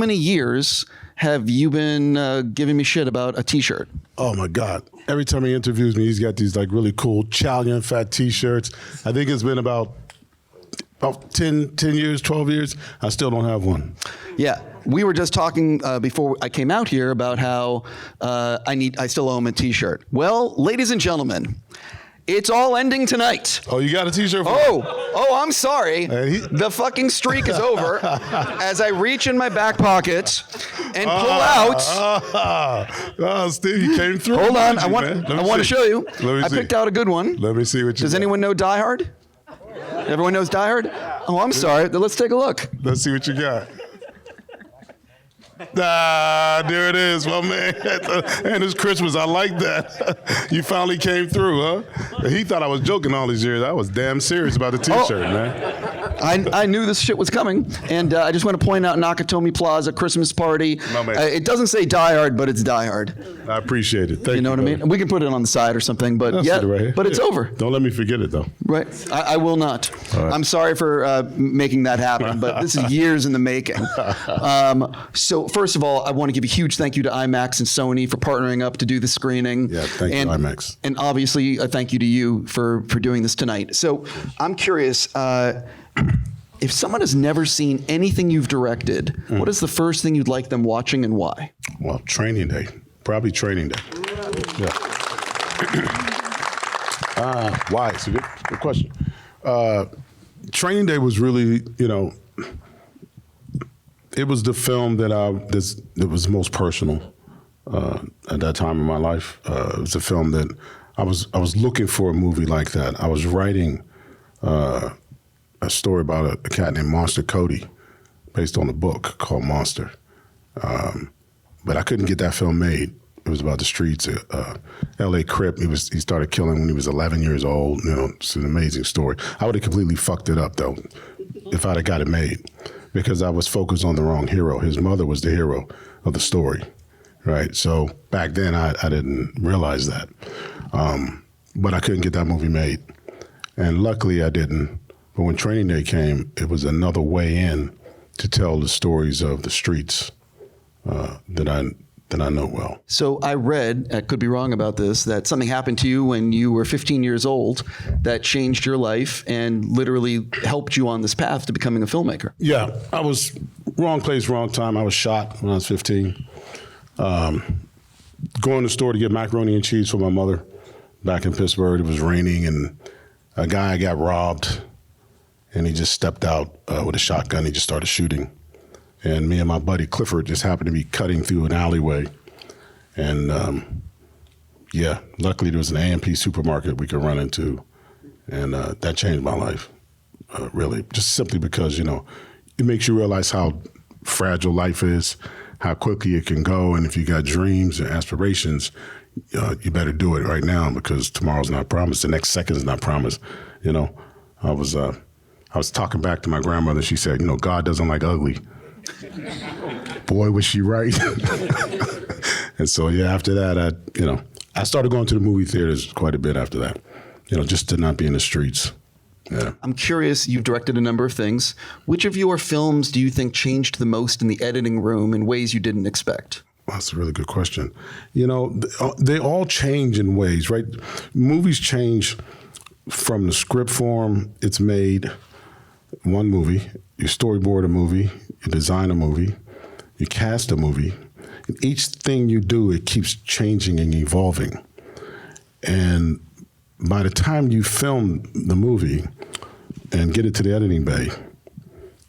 many years have you been giving me shit about a T-shirt? Oh my God. Every time he interviews me, he's got these like really cool Italian fat T-shirts. I think it's been about 10 years, 12 years. I still don't have one. Yeah. We were just talking before I came out here about how I still owe him a T-shirt. Well, ladies and gentlemen, it's all ending tonight. Oh, you got a T-shirt for me? Oh, I'm sorry. The fucking streak is over as I reach in my back pocket and pull out. Oh, Steve, you came through. Hold on. I want to show you. I picked out a good one. Let me see what you Does anyone know Die Hard? Everyone knows Die Hard? Oh, I'm sorry. Let's take a look. Let's see what you got. There it is, my man. And it's Christmas. I like that. You finally came through, huh? He thought I was joking all these years. I was damn serious about the T-shirt, man. I knew this shit was coming, and I just want to point out Nakatomi Plaza Christmas party. It doesn't say Die Hard, but it's Die Hard. I appreciate it. Thank you. Know what I mean? We can put it on the side or something, but but it's over. Don't let me forget it, though. Right. I will not. Right. I'm sorry for making that happen, but this is years in the making. So first of all, I want to give a huge thank you to IMAX and Sony for partnering up to do the screening. Yeah, thank you, IMAX. And obviously, a thank you to you for doing this tonight. So I'm curious, if someone has never seen anything you've directed, what is the first thing you'd like them watching and why? Well, Training Day. Probably Training Day. Yeah. Why? It's a good question. Training Day was really, it was the film that was most personal at that time in my life. It was a film that I was looking for a movie like that. I was writing a story about a cat named Monster Cody, based on a book called Monster. But I couldn't get that film made. It was about the streets. L.A. Crip. He started killing when he was 11 years old. It's an amazing story. I would have completely fucked it up though if I'd have got it made, because I was focused on the wrong hero. His mother was the hero of the story, right? So back then I didn't realize that, but I couldn't get that movie made, and luckily I didn't. But when Training Day came, it was another way in to tell the stories of the streets that I know well. So I read, I could be wrong about this, that something happened to you when you were 15 years old that changed your life and literally helped you on this path to becoming a filmmaker. Yeah, I was wrong place, wrong time. I was shot when I was 15. Going to the store to get macaroni and cheese for my mother back in Pittsburgh. It was raining and a guy got robbed and he just stepped out with a shotgun. He just started shooting. And me and my buddy Clifford just happened to be cutting through an alleyway. And luckily there was an A&P supermarket we could run into. And that changed my life, really. Just simply because, it makes you realize how fragile life is, how quickly it can go. And if you got dreams and aspirations, you better do it right now, because tomorrow's not promised. The next second is not promised. I was talking back to my grandmother. She said, God doesn't like ugly. Boy, was she right. And so, after that, I started going to the movie theaters quite a bit after that, just to not be in the streets. Yeah. I'm curious, you've directed a number of things. Which of your films do you think changed the most in the editing room in ways you didn't expect? Well, that's a really good question. They all change in ways, right? Movies change from the script form it's made. One movie, you storyboard a movie, you design a movie, you cast a movie. And each thing you do, it keeps changing and evolving. And by the time you film the movie and get it to the editing bay,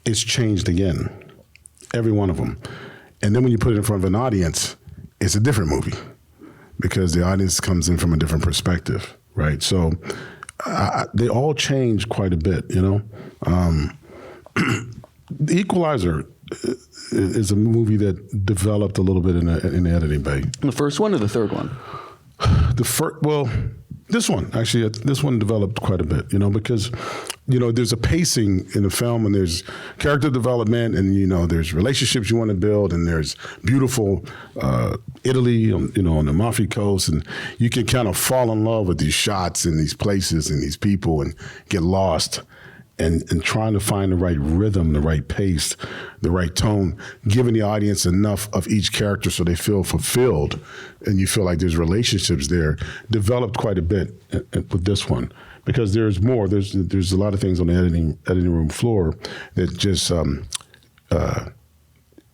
it's changed again, every one of them. And then when you put it in front of an audience, it's a different movie, because the audience comes in from a different perspective, right? So they all change quite a bit, The Equalizer is a movie that developed a little bit in the editing bay. The first one or the third one? This one, actually, this one developed quite a bit, because, there's a pacing in the film, and there's character development, and, there's relationships you want to build, and there's beautiful Italy, on the Amalfi Coast, and you can kind of fall in love with these shots and these places and these people and get lost. and trying to find the right rhythm, the right pace, the right tone, giving the audience enough of each character so they feel fulfilled and you feel like there's relationships there, developed quite a bit with this one. Because there's more. There's a lot of things on the editing room floor that just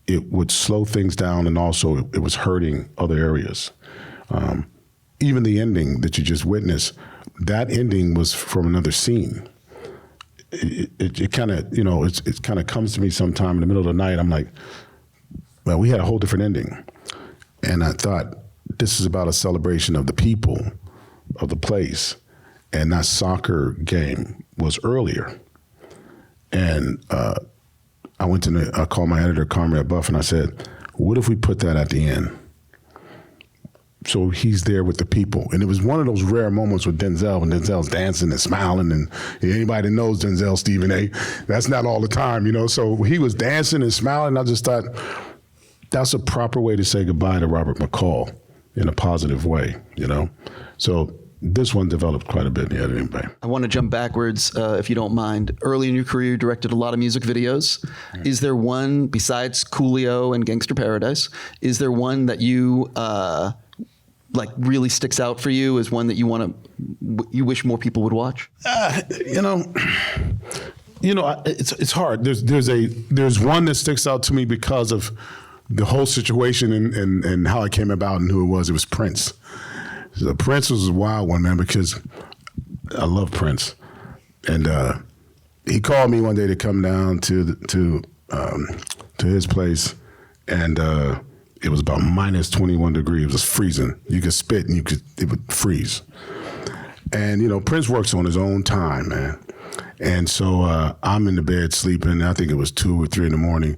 it would slow things down, and also it was hurting other areas. Even the ending that you just witnessed, that ending was from another scene. It kind of, it kind of comes to me sometime in the middle of the night. I'm like, well, we had a whole different ending. And I thought, this is about a celebration of the people, of the place. And that soccer game was earlier. And I called my editor, Conrad Buff, and I said, what if we put that at the end? So he's there with the people. And it was one of those rare moments with Denzel, when Denzel's dancing and smiling, and anybody that knows Denzel, Stephen A., that's not all the time, So he was dancing and smiling, and I just thought, that's a proper way to say goodbye to Robert McCall in a positive way, So this one developed quite a bit in the editing bay. I want to jump backwards, if you don't mind. Early in your career, you directed a lot of music videos. Is there one, besides Coolio and Gangster Paradise, is there one that you really sticks out for you as one that you wish more people would watch? It's hard. There's one that sticks out to me because of the whole situation and how it came about and who it was. It was Prince. So Prince was a wild one, man, because I love Prince, and he called me one day to come down to his place, and it was about minus 21 degrees. It was freezing. You could spit and it would freeze. And Prince works on his own time, man. And so I'm in the bed sleeping. I think it was 2 or 3 in the morning.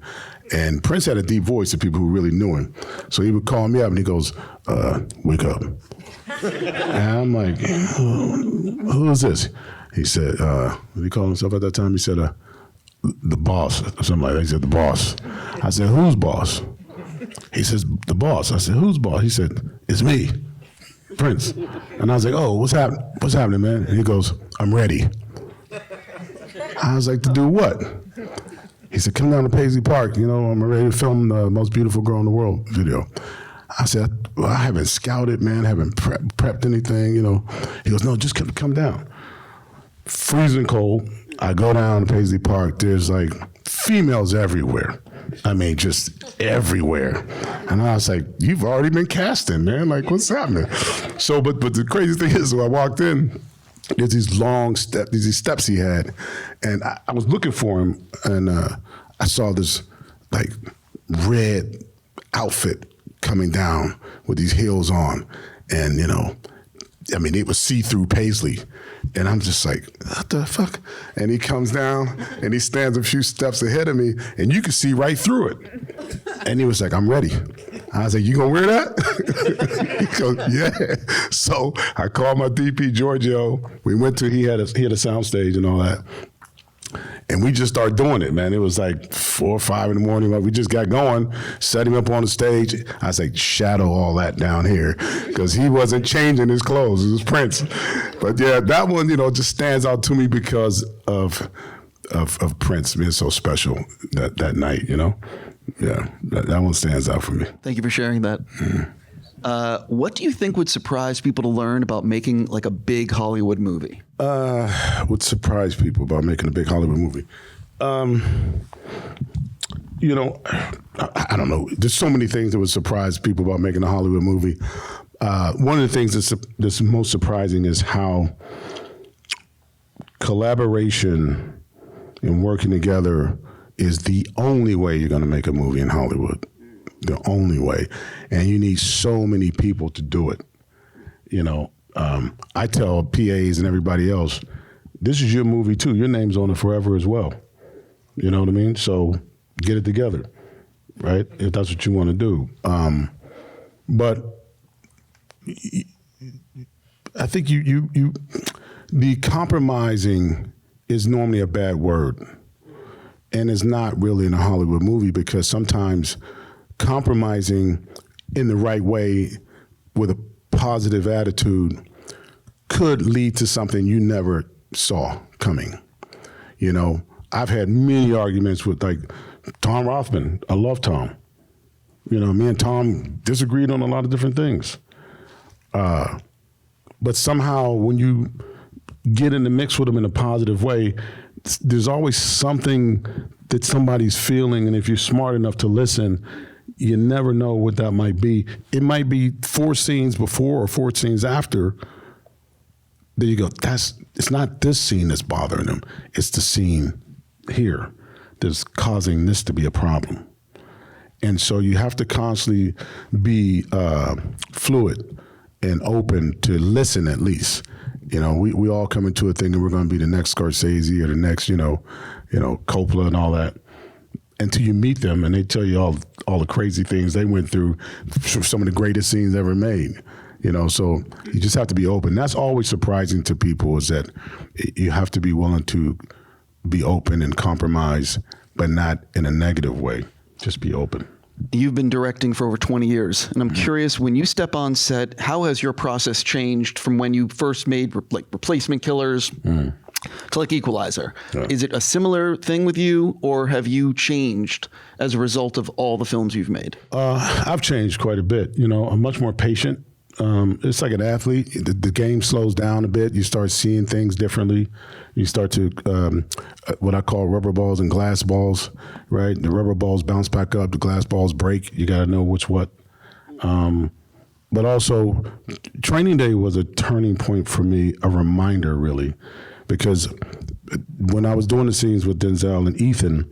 And Prince had a deep voice to people who really knew him. So he would call me up and he goes, wake up. And I'm like, who is this? He said, what did he call himself at that time? He said, the boss, or something like that. He said, the boss. I said, who's boss? He says, the boss. I said, who's boss? He said, it's me, Prince. And I was like, oh, what's happening, man? And he goes, I'm ready. I was like, to do what? He said, come down to Paisley Park. I'm ready to film the Most Beautiful Girl in the World video. I said, well, I haven't scouted, man, haven't prepped anything, He goes, no, just come down. Freezing cold. I go down to Paisley Park. There's females everywhere. I mean, just everywhere. And I was like, you've already been casting, man. What's happening? So, but the crazy thing is, when I walked in, there's these steps he had. And I was looking for him, and I saw this red outfit coming down with these heels on. And, it was see-through Paisley. And I'm just like, what the fuck? And he comes down and he stands a few steps ahead of me, and you can see right through it. And he was like, I'm ready. I was like, you gonna wear that? He goes, yeah. So I called my DP, Giorgio. We went to, he had a soundstage and all that. And we just started doing it, man. It was 4 or 5 in the morning. We just got going, set him up on the stage. I was like, shadow all that down here, because he wasn't changing his clothes. It was Prince. But yeah, that one, just stands out to me because of Prince being so special that night, Yeah, that one stands out for me. Thank you for sharing that. What do you think would surprise people to learn about making a big Hollywood movie? Would surprise people about making a big Hollywood movie? I don't know. There's so many things that would surprise people about making a Hollywood movie. One of the things that's most surprising is how collaboration and working together is the only way you're going to make a movie in Hollywood. The only way. And you need so many people to do it. I tell PAs and everybody else, this is your movie too. Your name's on it forever as well. You know what I mean? So get it together, right? If that's what you want to do. But I think the compromising is normally a bad word. And it's not really in a Hollywood movie, because sometimes compromising in the right way with a positive attitude could lead to something you never saw coming. I've had many arguments with like Tom Rothman. I love Tom. Me and Tom disagreed on a lot of different things. But somehow when you get in the mix with them in a positive way, there's always something that somebody's feeling. And if you're smart enough to listen, you never know what that might be. It might be 4 scenes before or 4 scenes after. There you go. It's not this scene that's bothering them. It's the scene here that's causing this to be a problem. And so you have to constantly be fluid and open to listen at least. We all come into it thinking we're going to be the next Scorsese or the next, Coppola and all that. Until you meet them and they tell you all the crazy things they went through, some of the greatest scenes ever made. So you just have to be open. That's always surprising to people, is that you have to be willing to be open and compromise, but not in a negative way. Just be open. You've been directing for over 20 years, and I'm curious, when you step on set, how has your process changed from when you first made Replacement Killers to like Equalizer? Yeah. Is it a similar thing with you, or have you changed as a result of all the films you've made? I've changed quite a bit. I'm much more patient. It's like an athlete. The game slows down a bit. You start seeing things differently. You start to, what I call rubber balls and glass balls, right? The rubber balls bounce back up, the glass balls break. You got to know what's what. But also, Training Day was a turning point for me, a reminder really, because when I was doing the scenes with Denzel and Ethan,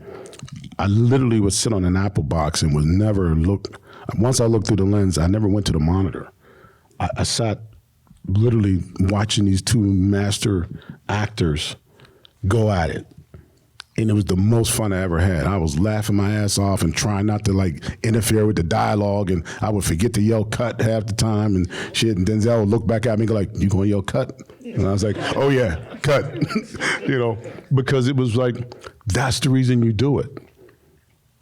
I literally would sit on an Apple box and would never look. Once I looked through the lens, I never went to the monitor. I sat literally watching these 2 master actors go at it. And it was the most fun I ever had. I was laughing my ass off and trying not to interfere with the dialogue, and I would forget to yell cut half the time and shit. And Denzel would look back at me and go like, "You gonna yell cut?" And I was like, "Oh yeah, cut." Because it was like, that's the reason you do it.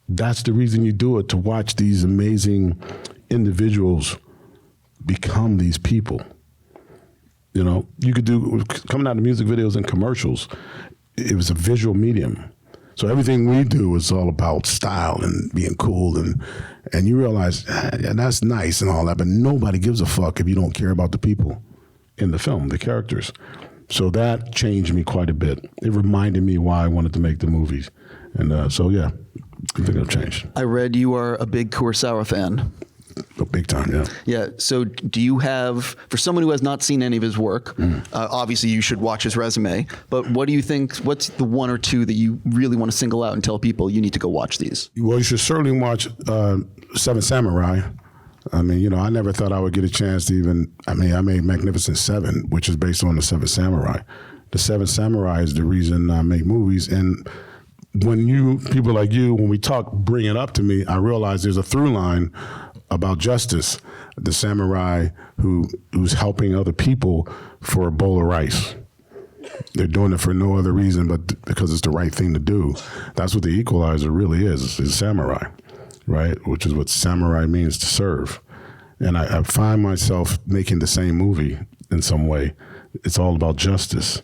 That's the reason you do it, to watch these amazing individuals become these people. You could do, coming out of music videos and commercials, it was a visual medium. So everything we do is all about style and being cool, and you realize, that's nice and all that, but nobody gives a fuck if you don't care about the people in the film, the characters. So that changed me quite a bit. It reminded me why I wanted to make the movies. And so yeah, I think I've changed. I read you are a big Kurosawa fan. Big time, yeah. Yeah. So do you have, for someone who has not seen any of his work, obviously you should watch his resume, but what do you think, what's the 1 or 2 that you really want to single out and tell people you need to go watch these? Well, you should certainly watch Seven Samurai. I never thought I would get a chance to I made Magnificent Seven, which is based on the Seven Samurai. The Seven Samurai is the reason I make movies. And when people like you, when we talk, bring it up to me, I realize there's a through line about justice. The samurai who's helping other people for a bowl of rice. They're doing it for no other reason but because it's the right thing to do. That's what the Equalizer really is samurai, right? Which is what samurai means, to serve. And I find myself making the same movie in some way. It's all about justice,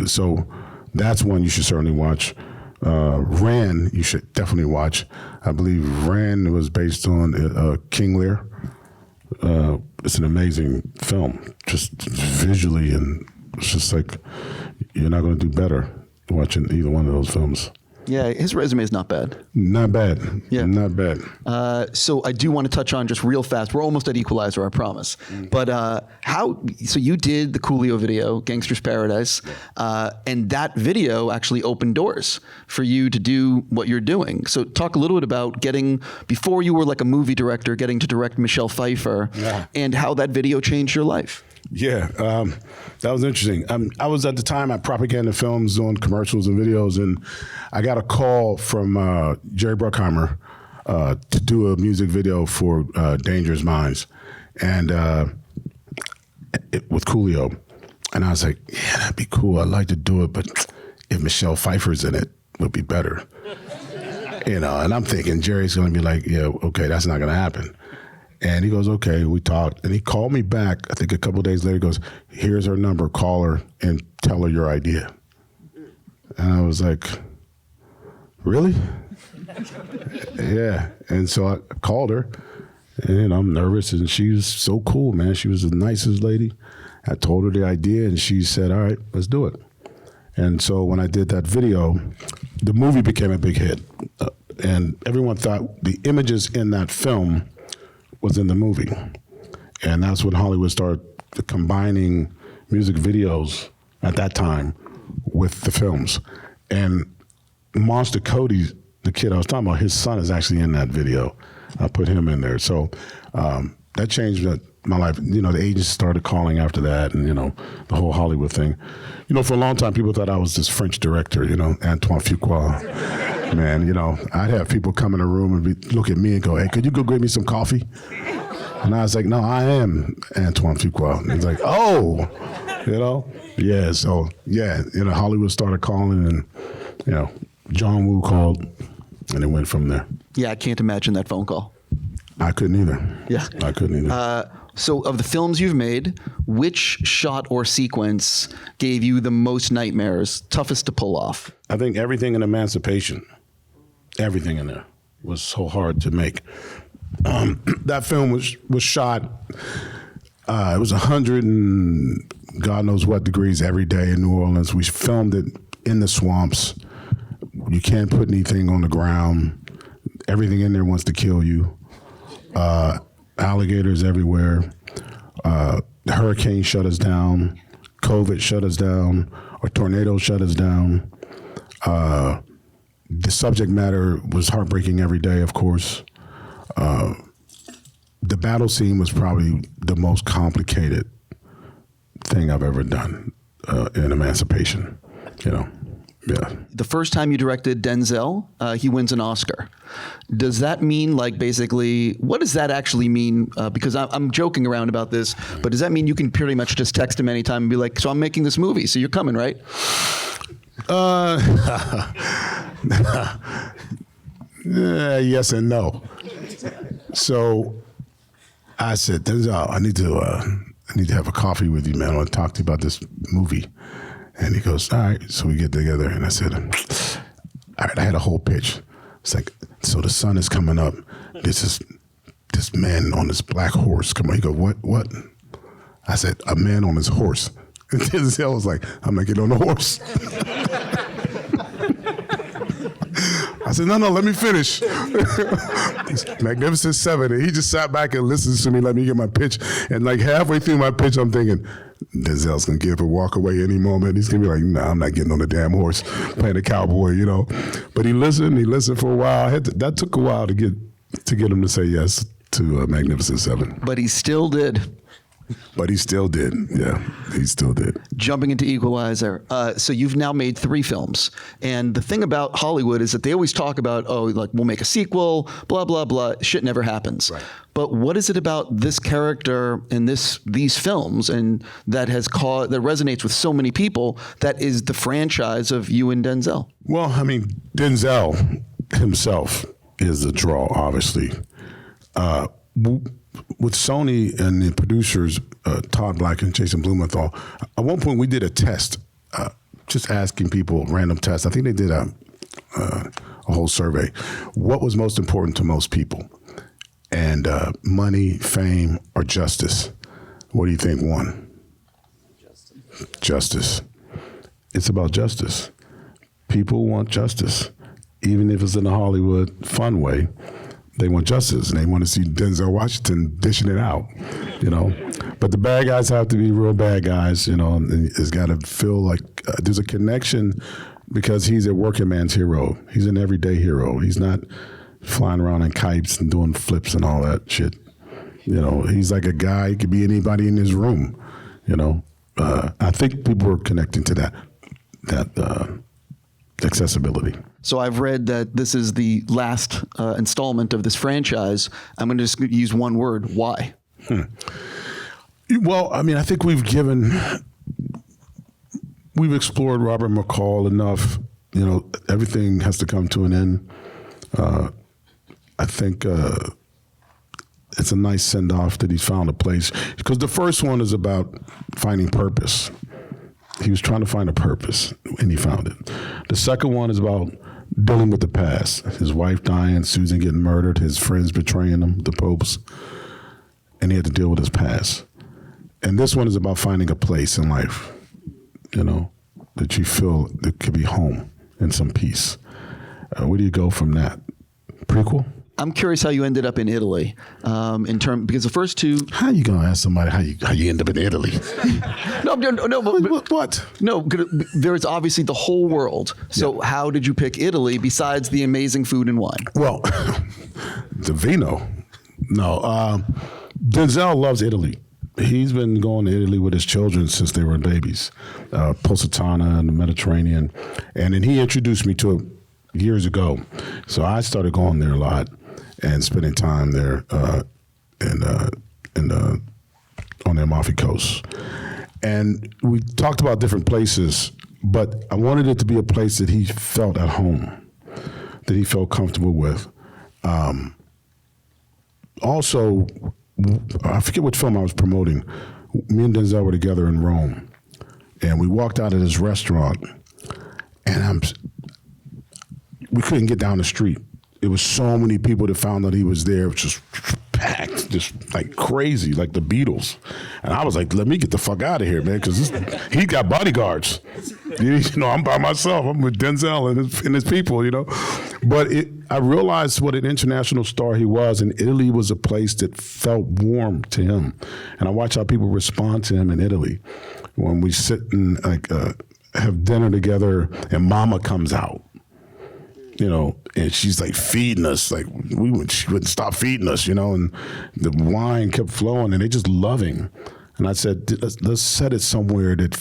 so that's one you should certainly watch. Ran, you should definitely watch. I believe Ran was based on King Lear. It's an amazing film, just visually, and it's just like, you're not going to do better watching either one of those films. Yeah, his resume is not bad. Not bad. Yeah. Not bad. So I do want to touch on just real fast. We're almost at Equalizer, I promise. But so you did the Coolio video, Gangster's Paradise, and that video actually opened doors for you to do what you're doing. So talk a little bit about before you were like a movie director, getting to direct Michelle Pfeiffer, and how that video changed your life. Yeah, that was interesting. I was at the time at Propaganda Films doing commercials and videos, and I got a call from Jerry Bruckheimer to do a music video for Dangerous Minds, and with Coolio. And I was like, yeah, that'd be cool. I'd like to do it, but if Michelle Pfeiffer's in it, it would be better. And I'm thinking Jerry's going to be like, yeah, okay, that's not going to happen. And he goes, okay, we talked. And he called me back, I think a couple of days later, he goes, here's her number, call her and tell her your idea. And I was like, really? Yeah. And so I called her, and I'm nervous, and she was so cool, man. She was the nicest lady. I told her the idea, and she said, all right, let's do it. And so when I did that video, the movie became a big hit. And everyone thought the images in that film was in the movie. And that's when Hollywood started combining music videos at that time with the films. And Monster Cody, the kid I was talking about, his son is actually in that video. I put him in there. So that changed my life. You know, the agents started calling after that, and, you know, the whole Hollywood thing. You know, for a long time, people thought I was this French director, you know, Antoine Fuqua. Man, you know, I'd have people come in the room and look at me and go, hey, could you go get me some coffee? And I was like, no, I am Antoine Fuqua. And he's like, oh, you know? Yeah, so, yeah, you know, Hollywood started calling, and, you know, John Woo called, and it went from there. Yeah, I can't imagine that phone call. I couldn't either. Yeah. I couldn't either. So of the films you've made, which shot or sequence gave you the most nightmares, toughest to pull off? I think everything in Emancipation, everything in there was so hard to make. That film was shot, it was 100 and God knows what degrees every day in New Orleans. We filmed it in the swamps. You can't put anything on the ground. Everything in there wants to kill you. Alligators everywhere. The hurricane shut us down. COVID shut us down. A tornado shut us down. The subject matter was heartbreaking every day, of course. The battle scene was probably the most complicated thing I've ever done in Emancipation, you know. Yeah. The first time you directed Denzel, he wins an Oscar. Does that mean, like, basically, what does that actually mean? Because I'm joking around about this, but does that mean you can pretty much just text him anytime and be like, so I'm making this movie, so you're coming, right? Yes and no. So I said, Denzel, I need to have a coffee with you, man. I want to talk to you about this movie. And he goes, all right. So we get together, and I said, all right, I had a whole pitch. It's like, so the sun is coming up. This man on this black horse. Come on. He goes, what? I said, a man on his horse. And Denzel was like, I'm not getting on the horse. I said, no, let me finish. Magnificent Seven. And he just sat back and listens to me, let me get my pitch. And like halfway through my pitch, I'm thinking, Denzel's going to get up and walk away any moment. He's going to be like, nah, I'm not getting on the damn horse playing a cowboy, you know. But he listened for a while. That took a while to get him to say yes to Magnificent Seven. But he still did. But he still did. Yeah, he still did. Jumping into Equalizer. So you've now made 3 films. And the thing about Hollywood is that they always talk about, oh, like, we'll make a sequel, blah, blah, blah. Shit never happens. Right. But what is it about this character in these films and that resonates with so many people that is the franchise of you and Denzel? Well, I mean, Denzel himself is a draw, obviously. With Sony and the producers, Todd Black and Jason Blumenthal, at one point we did a test, just asking people random tests. I think they did a whole survey. What was most important to most people? And money, fame, or justice? What do you think won? Justice. It's about justice. People want justice, even if it's in a Hollywood fun way. They want justice, and they want to see Denzel Washington dishing it out, you know. But the bad guys have to be real bad guys, you know, and it's got to feel like there's a connection because he's a working man's hero. He's an everyday hero. He's not flying around in kites and doing flips and all that shit. You know, he's like a guy, he could be anybody in his room, you know. I think people are connecting to that accessibility. So I've read that this is the last installment of this franchise. I'm going to just use one word. Why? Well, I mean, I think we've explored Robert McCall enough. You know, everything has to come to an end. I think it's a nice send-off that he's found a place. Because the first one is about finding purpose. he was trying to find a purpose, and he found it. The second one is about dealing with the past. His wife dying, Susan getting murdered, his friends betraying him, the popes, and he had to deal with his past. And this one is about finding a place in life, you know, that you feel that could be home and some peace. Where do you go from that? Prequel? I'm curious how you ended up in Italy, because the first two. How you gonna ask somebody how you end up in Italy? No. What? No, there's obviously the whole world. So how did you pick Italy besides the amazing food and wine? Well, the vino. No, Denzel loves Italy. He's been going to Italy with his children since they were babies, Positano and the Mediterranean, and then he introduced me to it years ago. So I started going there a lot and spending time there on the Amalfi Coast. And we talked about different places, but I wanted it to be a place that he felt at home, that he felt comfortable with. Also, I forget which film I was promoting. Me and Denzel were together in Rome, and we walked out of this restaurant, and we couldn't get down the street. It was so many people that found out he was there. It was just packed, just like crazy, like the Beatles. And I was like, let me get the fuck out of here, man, because he got bodyguards. You know, I'm by myself. I'm with Denzel and his people, you know. But I realized what an international star he was, and Italy was a place that felt warm to him. And I watch how people respond to him in Italy. When we sit and have dinner together and Mama comes out, you know, and she's like feeding us, like she wouldn't stop feeding us, you know, and the wine kept flowing, and they just loving. And I said, let's set it somewhere that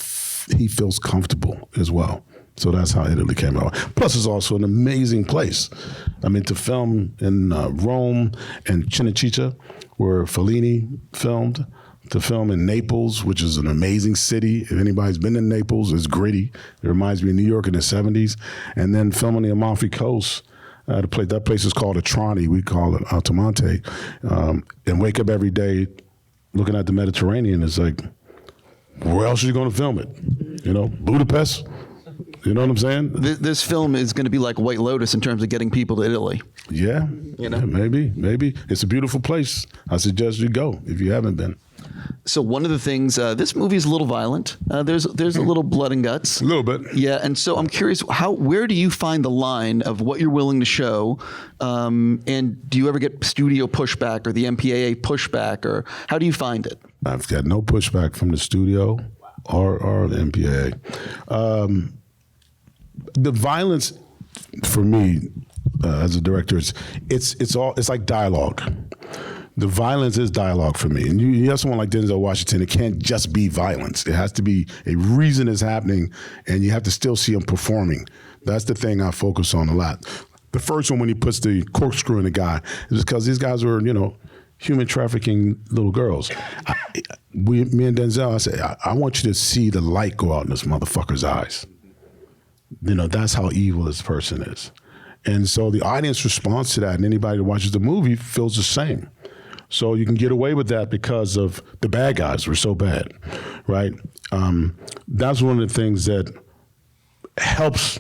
he feels comfortable as well. So that's how Italy came out. Plus, it's also an amazing place. I mean, to film in Rome and Cinecittà, where Fellini filmed, to film in Naples, which is an amazing city. If anybody's been in Naples, it's gritty. It reminds me of New York in the 70s. And then filming the Amalfi Coast, that place is called a Trinity. We call it Altamonte. And wake up every day looking at the Mediterranean. It's like, where else are you going to film it? You know, Budapest? You know what I'm saying? This film is going to be like White Lotus in terms of getting people to Italy. Yeah, you know, maybe. It's a beautiful place. I suggest you go if you haven't been. So one of the things, this movie is a little violent. There's a little blood and guts. A little bit. Yeah, and so I'm curious, where do you find the line of what you're willing to show? And do you ever get studio pushback or the MPAA pushback, or how do you find it? I've got no pushback from the studio or the MPAA. The violence for me as a director, it's like dialogue. The violence is dialogue for me. And you have someone like Denzel Washington, it can't just be violence. It has to be a reason is happening, and you have to still see him performing. That's the thing I focus on a lot. The first one, when he puts the corkscrew in the guy, is because these guys were, you know, human trafficking little girls. Me and Denzel, I said, I want you to see the light go out in this motherfucker's eyes. You know, that's how evil this person is. And so the audience responds to that, and anybody that watches the movie feels the same. So you can get away with that because of the bad guys were so bad, right? That's one of the things that helps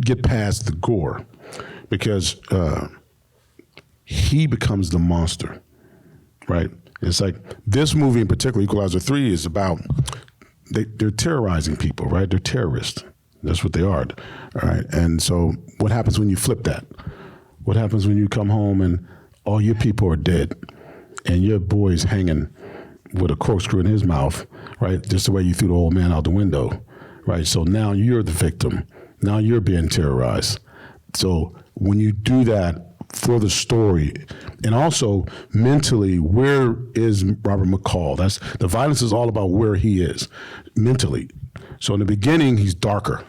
get past the gore, because he becomes the monster, right? It's like this movie in particular, Equalizer 3, is about they're terrorizing people, right? They're terrorists. That's what they are, all right? And so what happens when you flip that? What happens when you come home and all your people are dead and your boy's hanging with a corkscrew in his mouth, right? Just the way you threw the old man out the window, right? So now you're the victim. Now you're being terrorized. So when you do that for the story, and also mentally, where is Robert McCall? The violence is all about where he is mentally. So in the beginning, he's darker.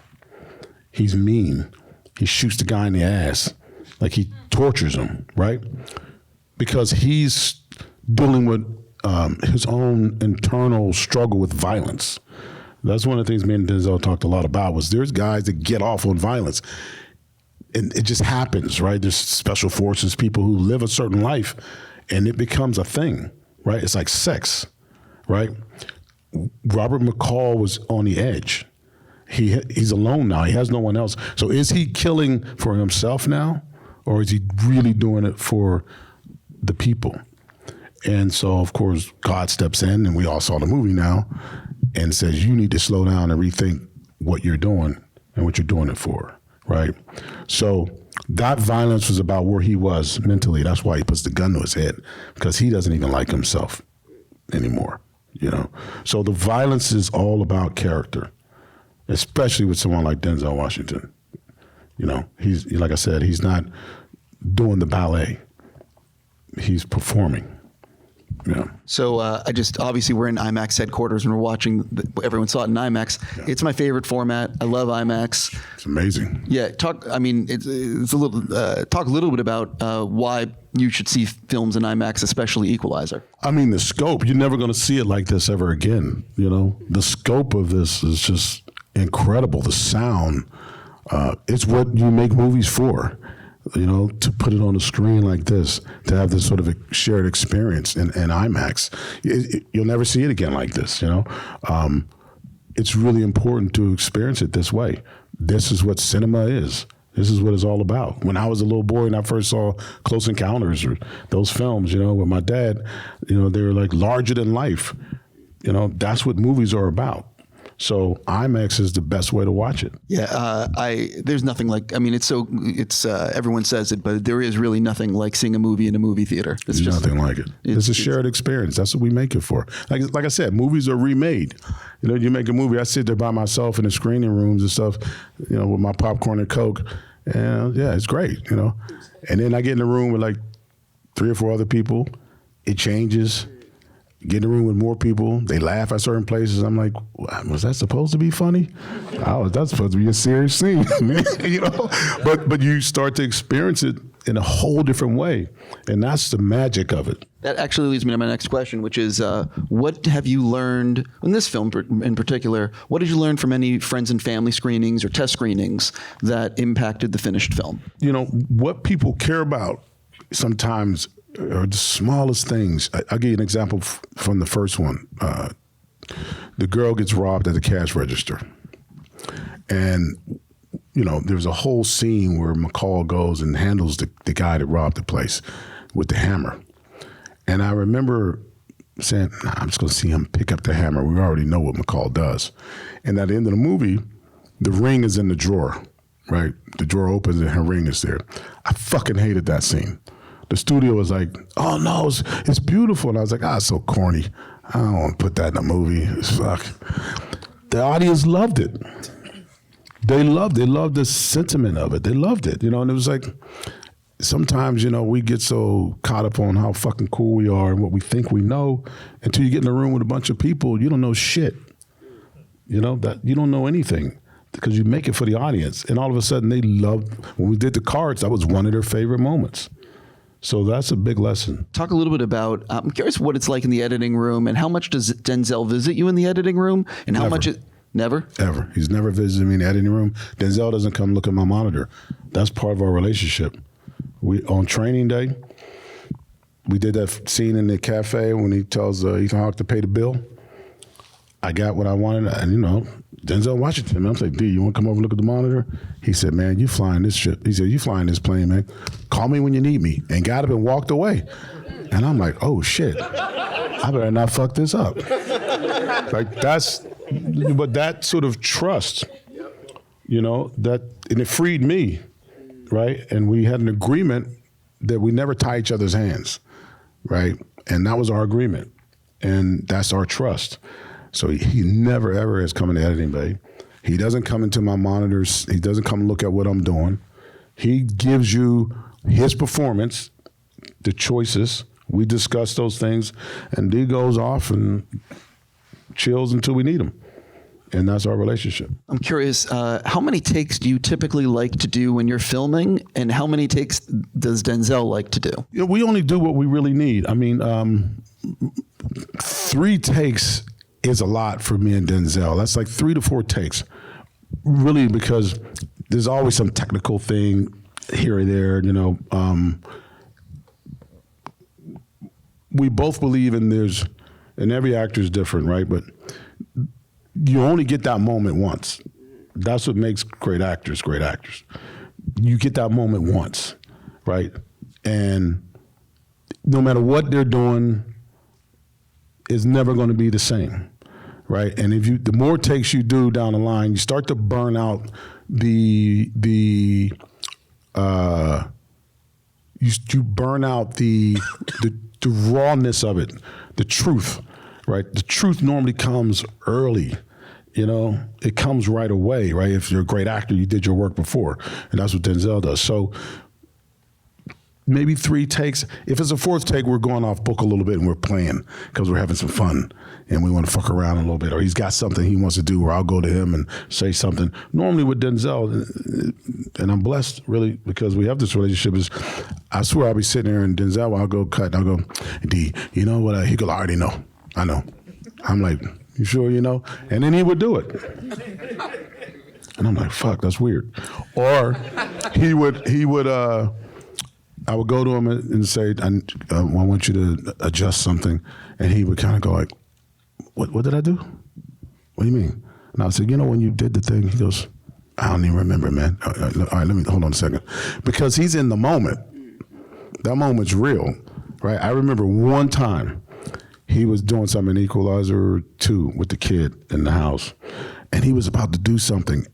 He's mean. He shoots the guy in the ass. Like he tortures him, right? Because he's dealing with his own internal struggle with violence. That's one of the things me and Denzel talked a lot about, was there's guys that get off on violence. And it just happens, right? There's special forces, people who live a certain life, and it becomes a thing, right? It's like sex, right? Robert McCall was on the edge. He's alone now. He has no one else. So is he killing for himself now, or is he really doing it for the people? And so, of course, God steps in, and we all saw the movie now, and says, you need to slow down and rethink what you're doing and what you're doing it for, right? So that violence was about where he was mentally. That's why he puts the gun to his head, because he doesn't even like himself anymore, you know? So the violence is all about character, especially with someone like Denzel Washington. You know, he's, like I said, he's not doing the ballet. He's performing. Yeah. So obviously we're in IMAX headquarters and we're watching, everyone saw it in IMAX. Yeah. It's my favorite format. I love IMAX. It's amazing. Yeah. Talk a little bit about why you should see films in IMAX, especially Equalizer. I mean, the scope, you're never going to see it like this ever again. You know, the scope of this is just incredible. The sound, it's what you make movies for. You know, to put it on the screen like this, to have this sort of a shared experience in IMAX. You'll never see it again like this, you know? It's really important to experience it this way. This is what cinema is. This is what it's all about. When I was a little boy and I first saw Close Encounters or those films, you know, with my dad, you know, they were like larger than life. You know, that's what movies are about. So IMAX is the best way to watch it. Yeah, there's nothing like, I mean, it's everyone says it, but there is really nothing like seeing a movie in a movie theater. It's just nothing like it. It's a shared experience. That's what we make it for. Like I said, movies are remade. You know, you make a movie, I sit there by myself in the screening rooms and stuff, you know, with my popcorn and Coke, and yeah, it's great, you know. And then I get in the room with like 3 or 4 other people. It changes. Get in the room with more people. They laugh at certain places. I'm like, was that supposed to be funny? Oh, that's supposed to be a serious scene, man. You know. But you start to experience it in a whole different way, and that's the magic of it. That actually leads me to my next question, which is, what have you learned in this film in particular? What did you learn from any friends and family screenings or test screenings that impacted the finished film? You know, what people care about sometimes are the smallest things. I'll give you an example from the first one. The girl gets robbed at the cash register. And, you know, there's a whole scene where McCall goes and handles the guy that robbed the place with the hammer. And I remember saying, I'm just going to see him pick up the hammer. We already know what McCall does. And at the end of the movie, the ring is in the drawer, right? The drawer opens and her ring is there. I fucking hated that scene. The studio was like, oh no, it's beautiful. And I was like, it's so corny. I don't want to put that in a movie. It's fuck. The audience loved it. They loved the sentiment of it. They loved it, you know, and it was like, sometimes, you know, we get so caught up on how fucking cool we are and what we think we know until you get in a room with a bunch of people, you don't know shit. You know, that you don't know anything because you make it for the audience. And all of a sudden they loved, when we did the cards, that was one of their favorite moments. So that's a big lesson. Talk a little bit about, I'm curious what it's like in the editing room and how much does Denzel visit you in the editing room and how much it, never? Ever. He's never visited me in the editing room. Denzel doesn't come look at my monitor. That's part of our relationship. On training day, we did that scene in the cafe when he tells Ethan Hawke to pay the bill. I got what I wanted, and you know, Denzel Washington. I'm like, D, you want to come over and look at the monitor? He said, man, you flying this ship. He said, you flying this plane, man. Call me when you need me. And got up and walked away. And I'm like, oh shit, I better not fuck this up. Like but that sort of trust, you know, and it freed me, right? And we had an agreement that we never tie each other's hands, right? And that was our agreement. And that's our trust. So he never, ever has come in the editing bay. He doesn't come into my monitors. He doesn't come look at what I'm doing. He gives you his performance, the choices. We discuss those things, and D goes off and chills until we need him. And that's our relationship. I'm curious, how many takes do you typically like to do when you're filming, and how many takes does Denzel like to do? You know, we only do what we really need. I mean, 3 takes is a lot for me and Denzel. That's like 3 to 4 takes, really, because there's always some technical thing here or there, you know. We both believe in and every actor is different, right? But you only get that moment once. That's what makes great actors great actors. You get that moment once, right? And no matter what they're doing, it's never going to be the same, right? And the more takes you do down the line, you start to burn out you burn out the rawness of it, the truth, right? The truth normally comes early. It comes right away, right? If you're a great actor, you did your work before, and that's what Denzel does. So maybe 3 takes. If it's a 4th take, we're going off book a little bit and we're playing because we're having some fun and we want to fuck around a little bit, or he's got something he wants to do, or I'll go to him and say something. Normally with Denzel, and I'm blessed really because we have this relationship, is I swear I'll be sitting there and Denzel, I'll go cut, and I'll go, D, you know what? He goes, I already know. I know. I'm like, you sure you know? And then he would do it. And I'm like, fuck, that's weird. Or I would go to him and say, I want you to adjust something. And he would kind of go like, what did I do? What do you mean? And I said, when you did the thing, he goes, I don't even remember, man. All right, let me, hold on a second. Because he's in the moment. That moment's real, right? I remember one time he was doing something in Equalizer 2 with the kid in the house. And he was about to do something.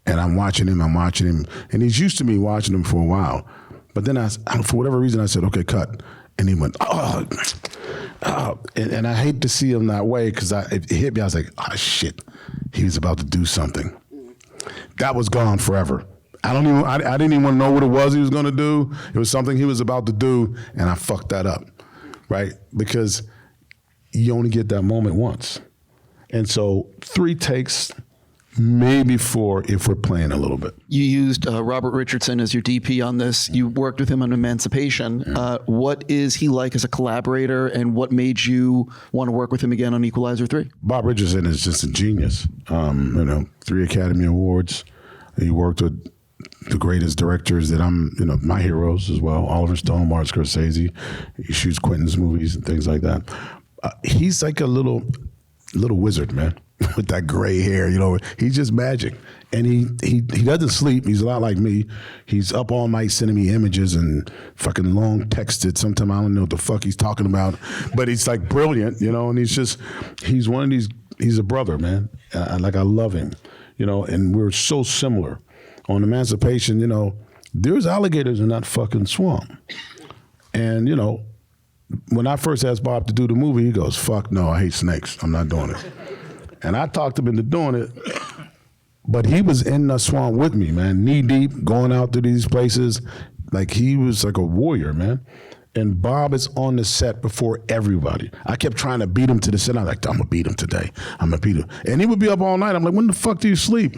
And I'm watching him. And he's used to me watching him for a while. But then for whatever reason, I said, okay, cut. And he went, and I hate to see him that way because it hit me. I was like, shit, he was about to do something. That was gone forever. I didn't even know what it was he was going to do. It was something he was about to do, and I fucked that up, right? Because you only get that moment once. And so 3 takes, maybe 4 if we're playing a little bit. You used Robert Richardson as your DP on this. You worked with him on Emancipation. Yeah. What is he like as a collaborator, and what made you want to work with him again on Equalizer 3? Bob Richardson is just a genius. 3 Academy Awards. He worked with the greatest directors that my heroes as well, Oliver Stone, Martin Scorsese. He shoots Quentin's movies and things like that. He's like a little wizard, man. With that gray hair, he's just magic. And he doesn't sleep. He's a lot like me. He's up all night sending me images and fucking long texted. Sometimes I don't know what the fuck he's talking about, but he's like brilliant, and he's one of these, he's a brother, man. I love him, and we're so similar. On Emancipation, there's alligators in that fucking swamp. And, when I first asked Bob to do the movie, he goes, fuck no, I hate snakes. I'm not doing it. And I talked him into doing it, but he was in the swamp with me, man, knee deep, going out to these places. Like he was like a warrior, man. And Bob is on the set before everybody. I kept trying to beat him to the set. I'm like, I'm gonna beat him today. I'm gonna beat him. And he would be up all night. I'm like, when the fuck do you sleep?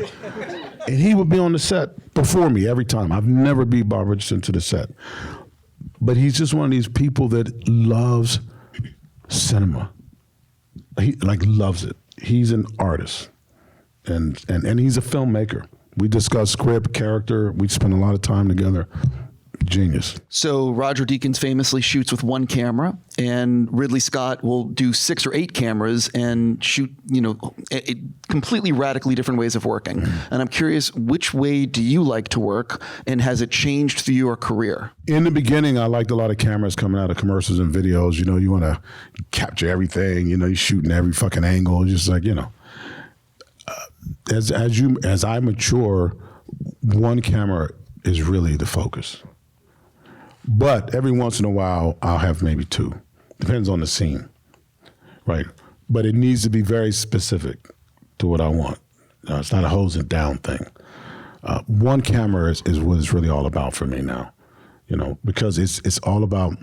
And he would be on the set before me every time. I've never beat Bob Richardson to the set. But he's just one of these people that loves cinema. He loves it. He's an artist, and he's a filmmaker. We discuss script, character. We spend a lot of time together. Genius. So Roger Deakins famously shoots with 1 camera, and Ridley Scott will do 6 or 8 cameras and shoot, completely radically different ways of working. And I'm curious, which way do you like to work, and has it changed through your career? In the beginning, I liked a lot of cameras coming out of commercials and videos. You want to capture everything. You're shooting every fucking angle. Just like, as I mature, 1 camera is really the focus. But every once in a while, I'll have maybe 2. Depends on the scene, right? But it needs to be very specific to what I want. It's not a hose it down thing. 1 camera is what it's really all about for me now, because it's all about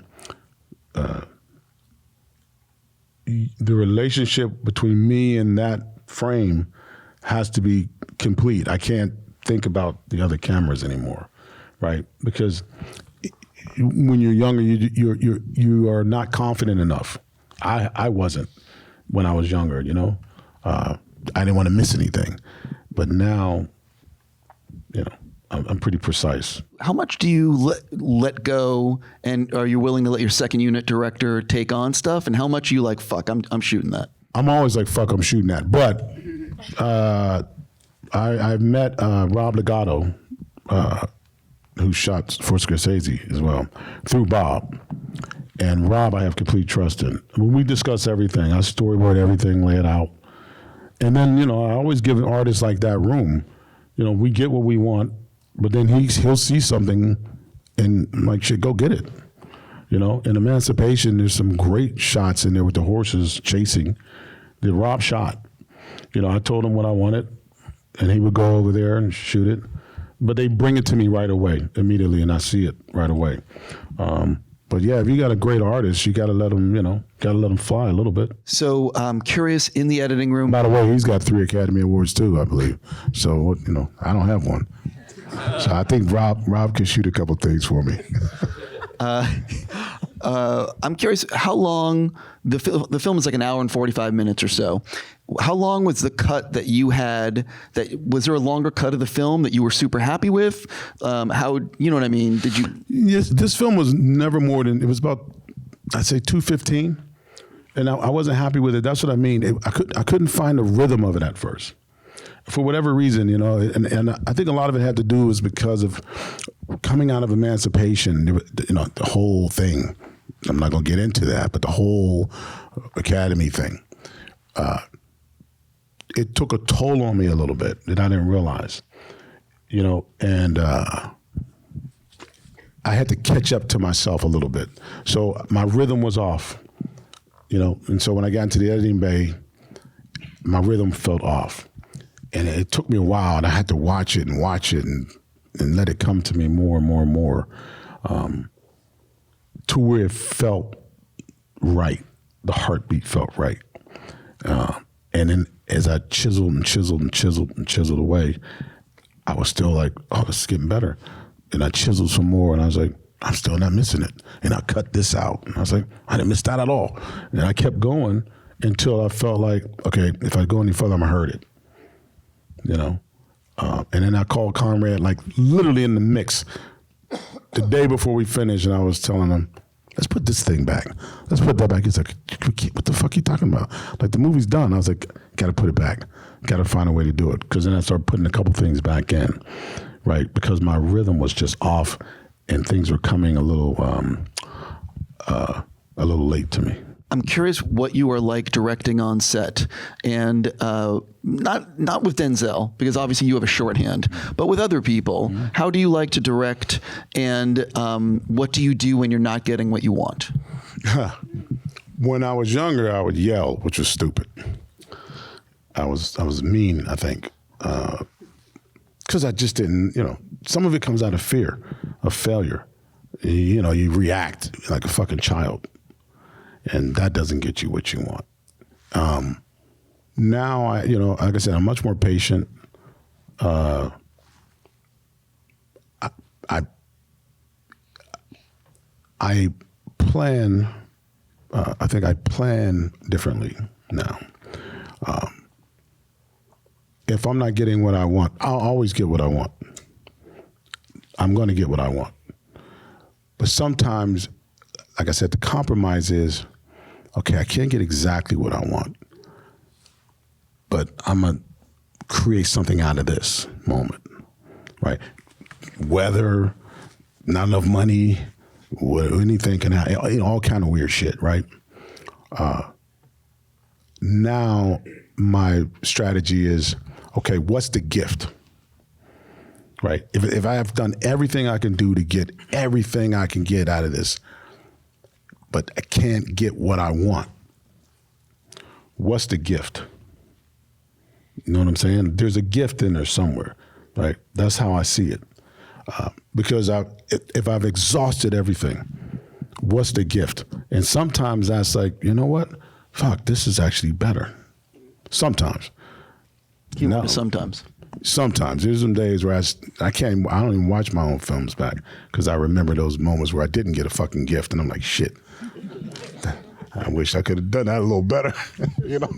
the relationship between me and that frame has to be complete. I can't think about the other cameras anymore, right? Because when you're younger, you are not confident enough. I wasn't when I was younger, I didn't want to miss anything. But now, I'm I'm pretty precise. How much do you let go, and are you willing to let your second unit director take on stuff? And how much you like, fuck, I'm shooting that? I'm always like, fuck, I'm shooting that. But I met Rob Legato, who shot for Scorsese as well, through Bob. And Rob, I have complete trust in. I mean, we discuss everything. I storyboard everything, lay it out. And then, you know, I always give an artist like that room. You know, we get what we want, but then he'll see something and like, shit, go get it. You know, in Emancipation, there's some great shots in there with the horses chasing that Rob shot. You know, I told him what I wanted, and he would go over there and shoot it. But they bring it to me right away, immediately, and I see it right away. But yeah, if you got a great artist, you got to let them, you know, fly a little bit. So I'm curious, in the editing room. By the way, he's got 3 Academy Awards too, I believe. So, you know, I don't have one. So I think Rob can shoot a couple things for me. I'm curious how long the film is like an hour and 45 minutes or so. How long was the cut that you had? Was there a longer cut of the film that you were super happy with? How, you know what I mean? Did you? Yes, this film was never more than, it was about, I'd say 2:15, and I wasn't happy with it. That's what I mean. I couldn't find the rhythm of it at first, for whatever reason, you know. And I think a lot of it had to do was because of coming out of Emancipation. You know, the whole thing. I'm not going to get into that, but the whole Academy thing. It took a toll on me a little bit that I didn't realize, you know, and I had to catch up to myself a little bit. So my rhythm was off, you know, and so when I got into the editing bay, my rhythm felt off. And it took me a while, and I had to watch it and let it come to me more and more and more, to where it felt right. The heartbeat felt right. And then as I chiseled away, I was still like, oh, this is getting better. And I chiseled some more, and I was like, I'm still not missing it. And I cut this out. And I was like, I didn't miss that at all. And I kept going until I felt like, okay, if I go any further, I'm going to hurt it. You know? And then I called Conrad, like literally in the mix, the day before we finished, and I was telling him, let's put this thing back. Let's put that back. He's like, what the fuck are you talking about? Like, the movie's done. I was like, got to put it back. Got to find a way to do it. Because then I started putting a couple things back in, right? Because my rhythm was just off, and things were coming a little late to me. I'm curious what you are like directing on set, and not with Denzel, because obviously you have a shorthand, but with other people. Mm-hmm. How do you like to direct, and what do you do when you're not getting what you want? When I was younger, I would yell, which was stupid. I was mean, I think, because I just didn't, you know, some of it comes out of fear of failure. You know, you react like a fucking child. And that doesn't get you what you want. Now, you know, like I said, I'm much more patient. I plan. I think I plan differently now. If I'm not getting what I want, I'll always get what I want. I'm going to get what I want. But sometimes, like I said, the compromise is, okay, I can't get exactly what I want, but I'm going to create something out of this moment, right? Whether not enough money, anything can happen, you know, all kind of weird shit, right? Now my strategy is, okay, what's the gift, right? If I have done everything I can do to get everything I can get out of this, but I can't get what I want, what's the gift? You know what I'm saying? There's a gift in there somewhere, right? That's how I see it. Because if I've exhausted everything, what's the gift? And sometimes that's like, you know what? Fuck, this is actually better. Sometimes. Sometimes. Sometimes. There's some days where I don't even watch my own films back because I remember those moments where I didn't get a fucking gift, and I'm like, shit. I wish I could have done that a little better, you know?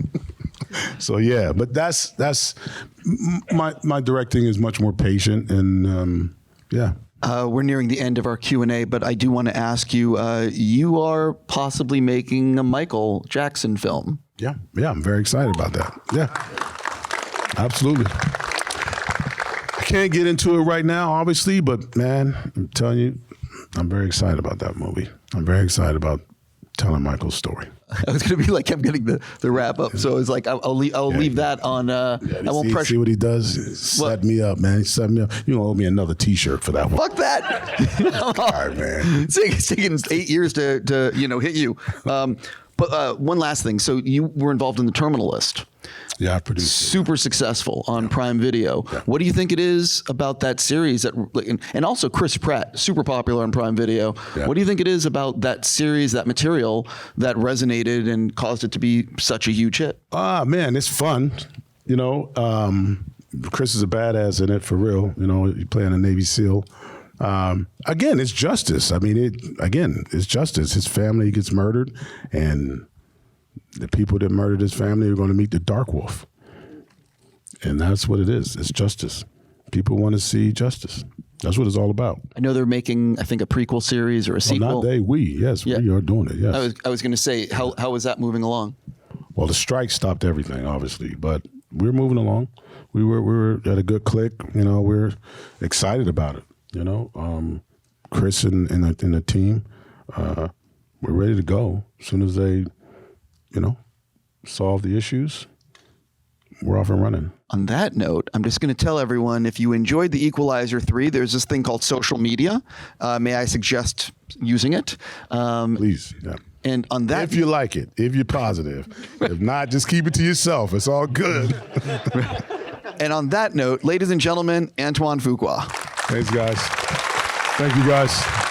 So yeah, but that's my directing is much more patient, and Yeah. We're nearing the end of our Q&A, but I do want to ask you, you are possibly making a Michael Jackson film. Yeah. Yeah. I'm very excited about that. Yeah. Absolutely. I can't get into it right now, obviously, but man, I'm telling you, I'm very excited about that movie. I'm very excited about telling Michael's story. I was going to be like, I'm getting the wrap up. So it's like, I'll leave that on, I won't pressure. See what he does? Set me up, man. He set me up. You don't owe me another t-shirt for that one. Fuck that. All right, man. It's taken 8 years to hit you. But one last thing. So you were involved in The Terminal List. Yeah, I produced it. Super successful on Prime Video. Yeah. What do you think it is about that series that, and also Chris Pratt, super popular on Prime Video. Yeah. What do you think it is about that series, that material that resonated and caused it to be such a huge hit? Man, it's fun. You know, Chris is a badass in it for real. You know, he's playing a Navy SEAL. Again, it's justice. I mean, it's justice. His family gets murdered, and the people that murdered his family are going to meet the Dark Wolf. And that's what it is. It's justice. People want to see justice. That's what it's all about. I know they're making, I think, a prequel series or a sequel. Not they, we. Yes, yeah. We are doing it, yes. I was going to say, how is that moving along? Well, the strike stopped everything, obviously, but we're moving along. We were at a good click. You know, we're excited about it. You know, Chris and the team, we're ready to go. As soon as they, solve the issues, we're off and running. On that note, I'm just going to tell everyone, if you enjoyed The Equalizer 3, there's this thing called social media. May I suggest using it? Please, yeah. And on that, if you like it, if you're positive. If not, just keep it to yourself. It's all good. And on that note, ladies and gentlemen, Antoine Fuqua. Thanks, guys. Thank you, guys.